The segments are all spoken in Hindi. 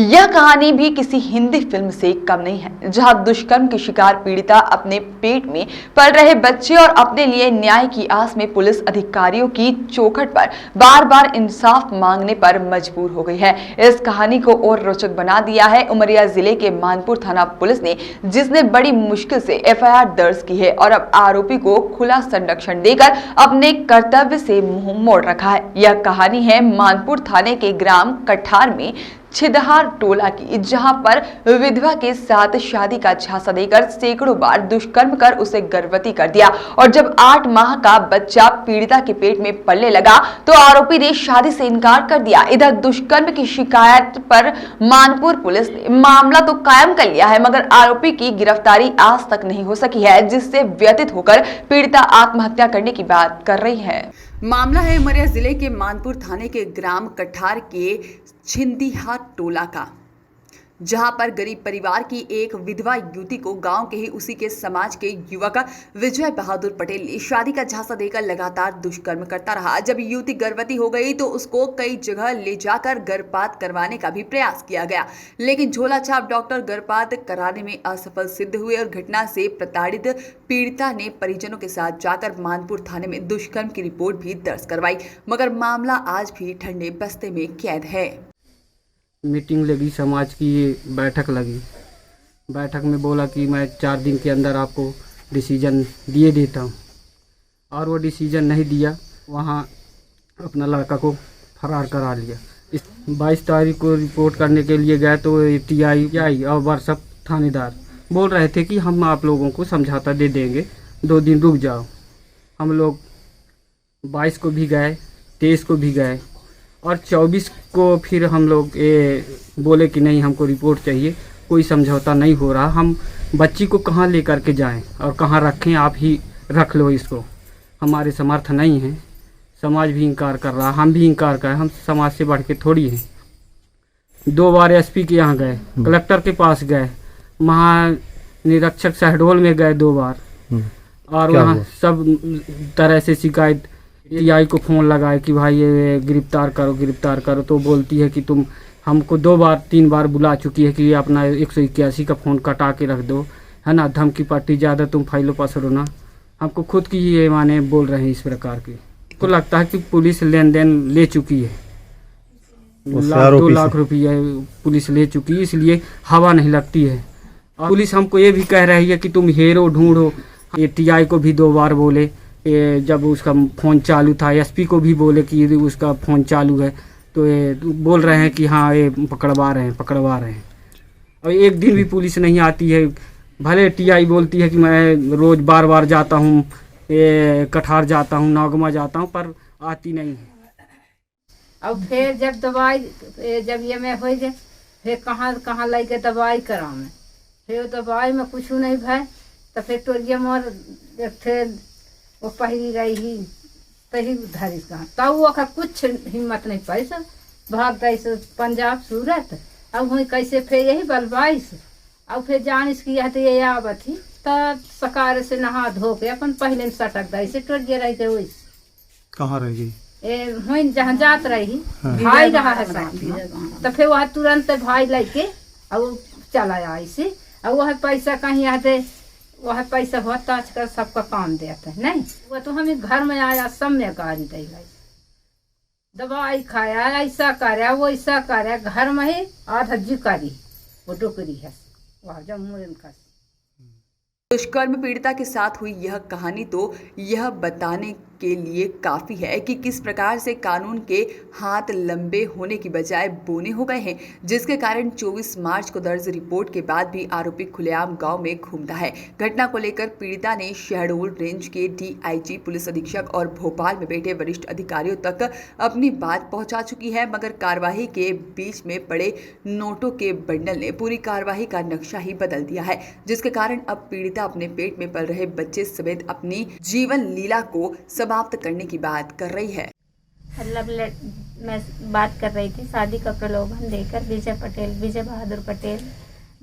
यह कहानी भी किसी हिंदी फिल्म से कम नहीं है, जहां दुष्कर्म की शिकार पीड़िता अपने पेट में पल रहे बच्चे और अपने लिए न्याय की आस में पुलिस अधिकारियों की चौखट पर बार बार इंसाफ मांगने पर मजबूर हो गई है। इस कहानी को और रोचक बना दिया है उमरिया जिले के मानपुर थाना पुलिस ने, जिसने बड़ी मुश्किल से एफआईआर दर्ज की है और अब आरोपी को खुला संरक्षण देकर अपने कर्तव्य से मुंह मोड़ रखा है। यह कहानी है मानपुर थाने के ग्राम कठार में छिदहार टोला की, जहां पर विधवा के साथ शादी का झांसा देकर सैकड़ों बार दुष्कर्म कर उसे गर्भवती कर दिया और जब 8 माह का बच्चा पीड़िता के पेट में पलने लगा तो आरोपी ने शादी से इनकार कर दिया। इधर दुष्कर्म की शिकायत पर मानपुर पुलिस ने मामला तो कायम कर लिया है, मगर आरोपी की गिरफ्तारी आज तक नहीं हो सकी है, जिससे व्यथित होकर पीड़िता आत्महत्या करने की बात कर रही है। मामला है उमरिया जिले के मानपुर थाने के ग्राम कठार के छिंदिहा टोला का, जहां पर गरीब परिवार की एक विधवा युवती को गांव के ही उसी के समाज के युवक विजय बहादुर पटेल ने शादी का झांसा देकर लगातार दुष्कर्म करता रहा। जब युवती गर्भवती हो गई तो उसको कई जगह ले जाकर गर्भपात करवाने का भी प्रयास किया गया, लेकिन झोला छाप डॉक्टर गर्भपात कराने में असफल सिद्ध हुए और घटना से प्रताड़ित पीड़िता ने परिजनों के साथ जाकर मानपुर थाने में दुष्कर्म की रिपोर्ट भी दर्ज करवाई, मगर मामला आज भी ठंडे बस्ते में कैद है। मीटिंग लगी, समाज की बैठक लगी। बैठक में बोला कि मैं 4 दिन के अंदर आपको डिसीजन दिए देता हूँ, और वो डिसीजन नहीं दिया। वहाँ अपना लड़का को फरार करा लिया। इस 22 तारीख को रिपोर्ट करने के लिए गए तो टीआई और वर्षप थानेदार बोल रहे थे कि हम आप लोगों को समझौता दे देंगे, 2 दिन रुक जाओ। हम लोग 22 को भी गए, 23 को भी गए और 24 को फिर हम लोग बोले कि नहीं, हमको रिपोर्ट चाहिए, कोई समझौता नहीं हो रहा। हम बच्ची को कहाँ लेकर के जाएं और कहाँ रखें, आप ही रख लो इसको, हमारे समर्थ नहीं है। समाज भी इनकार कर रहा, हम भी इनकार कर, हम समाज से बढ़ के थोड़ी हैं। 2 बार एसपी के यहाँ गए, कलेक्टर के पास गए, महानिरीक्षक शहडोल में गए 2 बार, और वहाँ सब तरह से शिकायत। टीआई को फ़ोन लगाए कि भाई ये गिरफ्तार करो, तो बोलती है कि तुम हमको 2 बार 3 बार बुला चुकी है कि अपना 181 का फ़ोन कटा के रख दो, है ना, धमकी पट्टी ज़्यादा तुम फाइलों पसरो ना। हमको खुद की ये माने बोल रहे हैं इस प्रकार की। को लगता है कि पुलिस लेन देन ले चुकी है, 2 लाख रुपया पुलिस ले चुकी है, इसलिए हवा नहीं लगती है। और पुलिस हमको ये भी कह रही है कि तुम हीरो ढूंढो। ये टीआई को भी 2 बार बोले, जब उसका फ़ोन चालू था, एसपी को भी बोले कि उसका फ़ोन चालू है, तो ये बोल रहे हैं कि हाँ ये पकड़वा रहे हैं। और एक दिन भी पुलिस नहीं आती है। भले टीआई बोलती है कि मैं रोज़ बार जाता हूँ, कठार जाता हूँ, नागमा जाता हूँ, पर आती नहीं है। अब फिर जब दवाई जब ये मैं हो गए, फिर कहाँ लेके दवाई कराऊँ, फिर दवाई में कुछ नहीं भाई, तो फिर टोरिया मोर फिर वो पहली रही ही तही धरी का, तब वो का कुछ हिम्मत नहीं पाई, सब भाग गई से पंजाब सूरत। अब हुई कैसे फिर यही बलवाई से, अब फिर जान इसकी तो ये आवत थी, तब सकार से नहा धो के अपन पहले सटक गई से टोट गया रही थे। वही कहाँ रह गई? हुई जहाँ जात रही, भाई रहा है साथ, तो फिर वह तुरंत भाई लेके अब चला आई से। अब वह पैसा कहीं आते, वह पैसा होता आजकल सबका काम देता है नहीं। वो तो हमें घर में आया, सब में गाड़ी दे गई, दवाई खाया, ऐसा कराया वो ऐसा कराया, घर में ही आधा जिकारी वो डुकरी है वह जब मुरन का। दुष्कर्म पीड़िता के साथ हुई यह कहानी तो यह बताने के लिए काफ़ी है कि किस प्रकार से कानून के हाथ लंबे होने की बजाय बोने हो गए हैं, जिसके कारण 24 मार्च को दर्ज रिपोर्ट के बाद भी आरोपी खुलेआम गांव में घूमता है। घटना को लेकर पीड़िता ने शहडोल रेंज के डीआईजी, पुलिस अधीक्षक और भोपाल में बैठे वरिष्ठ अधिकारियों तक अपनी बात पहुंचा चुकी है, मगर कार्यवाही के बीच में पड़े नोटों के बंडल ने पूरी कार्यवाही का नक्शा ही बदल दिया है, जिसके कारण अब पीड़िता अपने पेट में पल रहे बच्चे समेत अपनी जीवन लीला को समाप्त करने की बात कर रही है। मैं बात कर रही थी, शादी का प्रलोभन देकर विजय बहादुर पटेल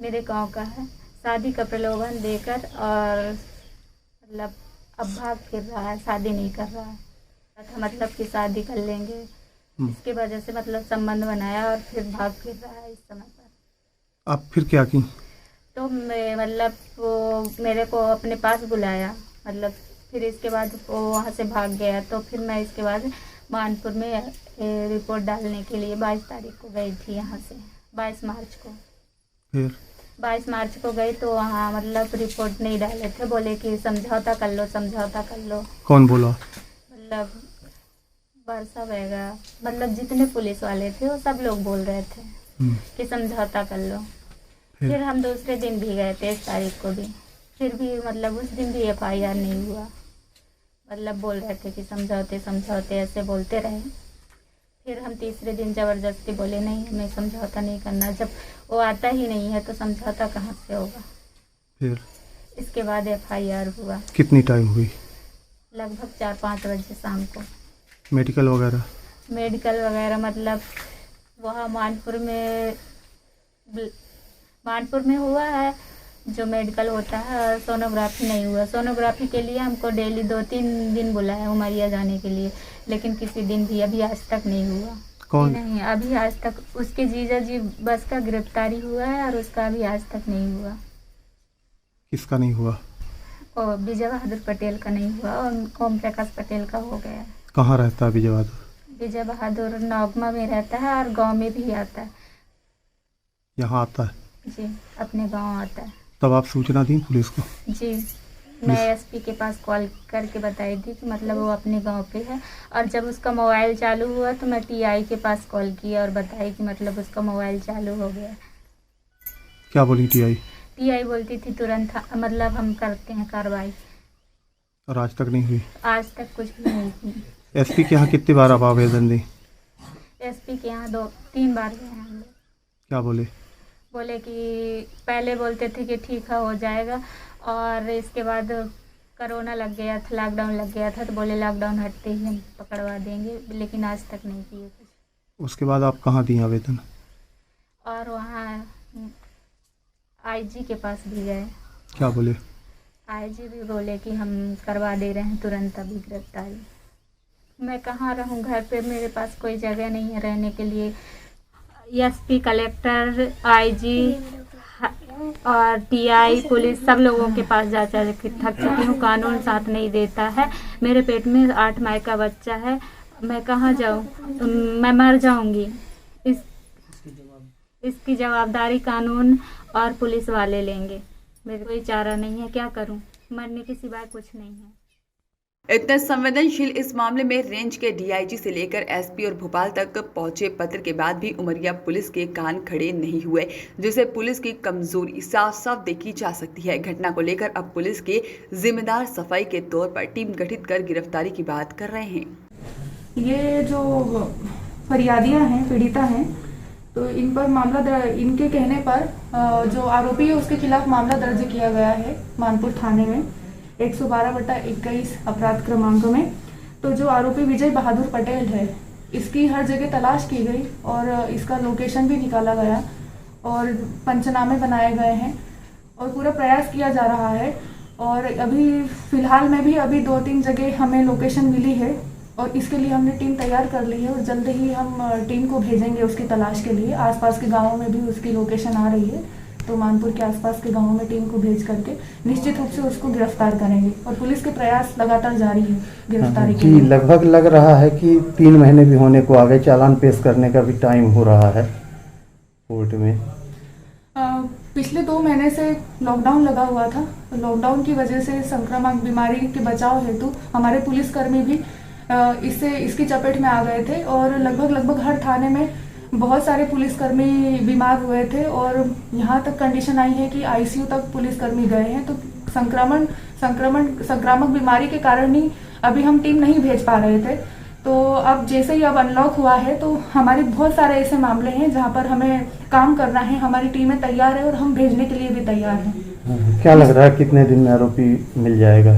मेरे गांव का है, शादी का प्रलोभन देकर और मतलब अब भाग फिर रहा है, शादी नहीं कर रहा है। मतलब कि शादी कर लेंगे, इसकी वजह से मतलब संबंध बनाया और फिर भाग फिर रहा है इस समय पर। आप फिर क्या की? तो मैं मतलब वो मेरे को अपने पास बुलाया, मतलब फिर इसके बाद वो वहाँ से भाग गया। तो फिर मैं इसके बाद मानपुर में रिपोर्ट डालने के लिए 22 तारीख को गई थी यहाँ से, 22 मार्च को। फिर 22 मार्च को गई तो वहाँ मतलब रिपोर्ट नहीं डाले थे, बोले कि समझौता कर लो, समझौता कर लो। कौन बोला? मतलब वर्षा बेगा, मतलब जितने पुलिस वाले थे वो सब लोग बोल रहे थे कि समझौता कर लो। फिर हम दूसरे दिन भी गए 23 तारीख को भी, फिर भी मतलब उस दिन भी FIR नहीं हुआ। मतलब बोल रहे थे कि समझौते समझौते ऐसे बोलते रहे। फिर हम तीसरे दिन ज़बरदस्ती बोले नहीं, हमें समझौता नहीं करना, जब वो आता ही नहीं है तो समझौता कहाँ से होगा। फिर इसके बाद FIR हुआ। कितनी टाइम हुई? लगभग 4-5 बजे शाम को। मेडिकल वगैरह? मेडिकल वगैरह मतलब वहाँ मानपुर में हुआ है जो मेडिकल होता है, सोनोग्राफी नहीं हुआ। सोनोग्राफी के लिए हमको डेली 2-3 दिन बुलाया उमरिया जाने के लिए, लेकिन किसी दिन भी अभी आज तक नहीं हुआ। कौन? नहीं, अभी आज तक उसके जीजा जी बस का गिरफ्तारी हुआ है और उसका अभी आज तक नहीं हुआ। किसका नहीं हुआ? और विजय बहादुर पटेल का नहीं हुआ और ओम प्रकाश पटेल का हो गया। कहाँ रहता है विजय बहादुर? विजय बहादुर नौगमा में रहता है और गांव में भी आता है। यहाँ आता है? जी, अपने गांव आता है। तब आप सूचना दी पुलिस को? जी, मैं SP के पास कॉल करके बताई थी कि मतलब वो अपने गांव पे है। और जब उसका मोबाइल चालू हुआ तो मैं TI के पास कॉल किया और बताई कि मतलब उसका मोबाइल चालू हो गया। क्या बोली TI? TI बोलती थी तुरंत मतलब हम करते हैं कार्रवाई। और आज तक नहीं हुई? आज तक कुछ भी नहीं हुई। SP के यहाँ कितनी बार आप आवेदन दी? SP के यहाँ 2-3 बार गए हैं हम लोग। क्या बोले? बोले कि पहले बोलते थे कि ठीक है हो जाएगा, और इसके बाद कोरोना लग गया था, लॉकडाउन लग गया था, तो बोले लॉकडाउन हटते ही हम पकड़वा देंगे, लेकिन आज तक नहीं किए कुछ। उसके बाद आप कहाँ दी आवेदन? और वहाँ IG के पास भी गए। क्या बोले? IG भी बोले कि हम करवा दे रहे हैं तुरंत अभी गिरफ्तारी। मैं कहाँ रहूँ, घर पे मेरे पास कोई जगह नहीं है रहने के लिए। SP, कलेक्टर, IG और TI, पुलिस सब लोगों के पास जा जा के थक चुकी हूँ। कानून साथ नहीं देता है। मेरे पेट में 8 माह का बच्चा है, मैं कहाँ जाऊँ, मैं मर जाऊँगी। इसकी जवाबदारी कानून और पुलिस वाले लेंगे। मेरे कोई चारा नहीं है, क्या करूँ, मरने के सिवाय कुछ नहीं है। इतने संवेदनशील इस मामले में रेंज के DIG से लेकर SP और भोपाल तक पहुंचे पत्र के बाद भी उमरिया पुलिस के कान खड़े नहीं हुए, जिसे पुलिस की कमजोरी साफ साफ देखी जा सकती है। घटना को लेकर अब पुलिस के जिम्मेदार सफाई के तौर पर टीम गठित कर गिरफ्तारी की बात कर रहे हैं। ये जो फरियादियां हैं, पीड़िता हैं, तो इन पर मामला इनके कहने पर जो आरोपी है उसके खिलाफ मामला दर्ज किया गया है मानपुर थाने में 112/21 अपराध क्रमांक में। तो जो आरोपी विजय बहादुर पटेल है, इसकी हर जगह तलाश की गई और इसका लोकेशन भी निकाला गया और पंचनामे बनाए गए हैं और पूरा प्रयास किया जा रहा है। और अभी फिलहाल में भी अभी 2-3 जगह हमें लोकेशन मिली है और इसके लिए हमने टीम तैयार कर ली है और जल्द ही हम टीम को भेजेंगे उसकी तलाश के लिए। आसपास के गाँवों में भी उसकी लोकेशन आ रही है, तो मानपुर के आसपास के गांवों में टीम को भेज करके निश्चित रूप से उसको गिरफ्तार करेंगे और पुलिस के प्रयास लगातार जारी है गिरफ्तारी के लिए। लगभग लग रहा है कि 3 महीने भी होने को आ गए, चालान पेश करने का भी टाइम हो रहा है कोर्ट में। पिछले 2 महीने से लॉकडाउन लगा हुआ था, तो लॉकडाउन की वजह से संक्रामक बीमारी के बचाव हेतु हमारे पुलिसकर्मी भी इसकी चपेट में आ गए थे और लगभग हर थाने में बहुत सारे पुलिसकर्मी बीमार हुए थे और यहाँ तक कंडीशन आई है कि ICU तक पुलिसकर्मी गए हैं। तो संक्रामक बीमारी के कारण ही अभी हम टीम नहीं भेज पा रहे थे। तो अब जैसे ही अब अनलॉक हुआ है तो हमारे बहुत सारे ऐसे मामले हैं जहाँ पर हमें काम करना है, हमारी टीमें तैयार है और हम भेजने के लिए भी तैयार हैं। क्या लग रहा है कितने दिन में आरोपी मिल जाएगा?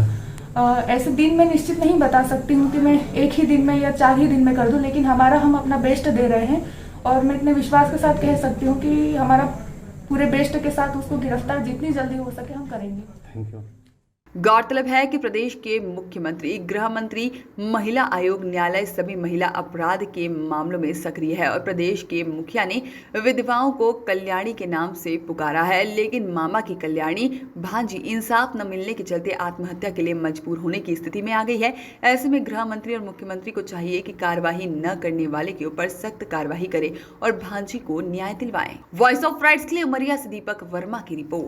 ऐसे दिन में निश्चित नहीं बता सकती हूँ कि मैं 1 ही दिन में या 4 ही दिन में कर दूँ, लेकिन हम अपना बेस्ट दे रहे हैं और मैं इतने विश्वास के साथ कह सकती हूँ कि हमारा पूरे बेस्ट के साथ उसको गिरफ्तार जितनी जल्दी हो सके हम करेंगे। Thank you. गौरतलब है कि प्रदेश के मुख्यमंत्री, गृह मंत्री, महिला आयोग, न्यायालय सभी महिला अपराध के मामलों में सक्रिय है और प्रदेश के मुखिया ने विधवाओं को कल्याणी के नाम से पुकारा है, लेकिन मामा की कल्याणी भांजी इंसाफ न मिलने के चलते आत्महत्या के लिए मजबूर होने की स्थिति में आ गई है। ऐसे में गृह मंत्री और मुख्यमंत्री को चाहिए कि कार्रवाई न करने वाले के ऊपर सख्त कार्रवाई करे और भांजी को न्याय दिलवाएं। वॉइस ऑफ राइट्स के लिए उमरिया से दीपक वर्मा की रिपोर्ट।